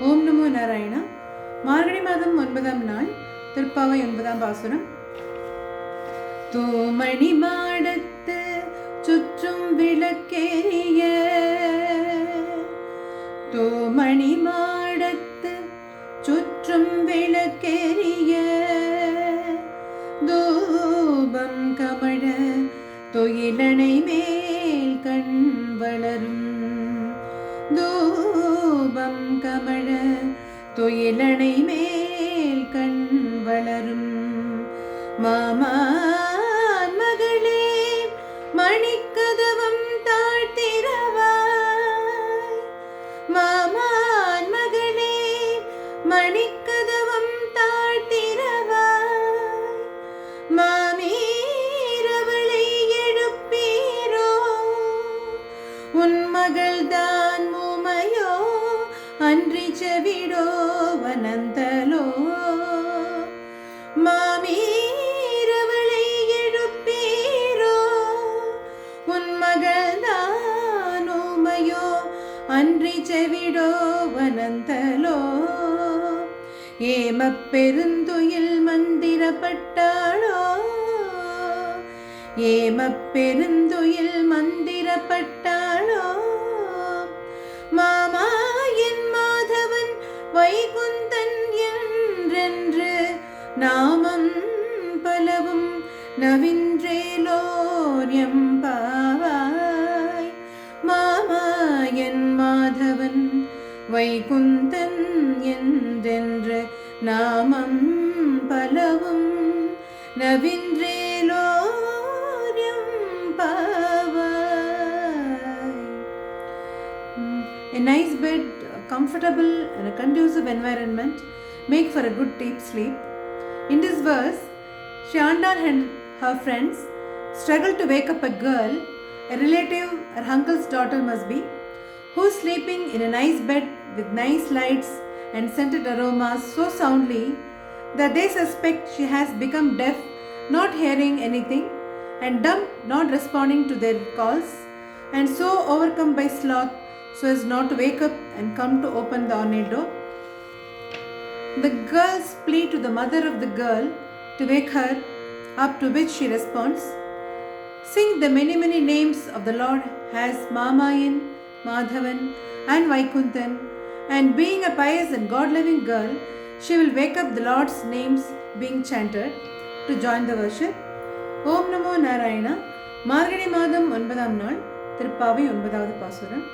ஓம் நமோ நாராயணா. மார்கழி மாதம் 9ஆம் நாள், திருப்பாவை 9ஆம் பாசுரம். தூமணி மாடத்து சுற்றும் விளக்கேறிய, தூமணி மாடத்து சுற்றும் விளக்கேறிய, தூபம் கமழ துயிலணை மேல் கண் வளரும், தூபம் கமழ துயிலணை மேல் கண் வளரும். மாமான் மகளே மணிக்கதவம் தாழ்த்திரவாய், மாமான் மகளே மணிக்கதவம் தாழ்த்திரவாய், மாமீரவளை எழுப்பீரோ, உன் மகள்தான் உமையோ அன்றி செவிடோ வனந்தலோ, மாமீரவளை எழுப்பீரோ, உன் மகள்தான் உமையோ அன்றி செவிடோ வனந்தலோ. ஏமப் பெருந்துயில் மந்திரப்பட்டாளோ, ஏமப் பெருந்துயில் மந்திரப்பட்டாளோ, மாமா என் மாதவன் வைகுந்தன் என்றென்று நாமம் பலவும் நவின்றேலோர் எம்பாவாய். மாமா என் மாதவன் வைகுந்தன் என்றென்று நாமம் பலவும் நவின்றேலோர் எம்பாவாய். A nice bed, comfortable and a conducive environment make for a good deep sleep. In this verse, Shandar and her friends struggle to wake up a girl, a relative or uncle's daughter must be, who is sleeping in a nice bed with nice lights and scented aromas so soundly that they suspect she has become deaf, not hearing anything, and dumb, not responding to their calls, and so overcome by sloth so as not to wake up and come to open the ornate door. The girls plead to the mother of the girl to wake her up, to which she responds, "Sing the many names of the Lord as Mamayan, Madhavan and Vaikuntan, and being a pious and God-loving girl, she will wake up the Lord's names being chanted." To join the worship, Om Namo Narayana. மார்கழி மாதம் 9ஆம் நாள், திருப்பாவை 9வது பாசுரம்.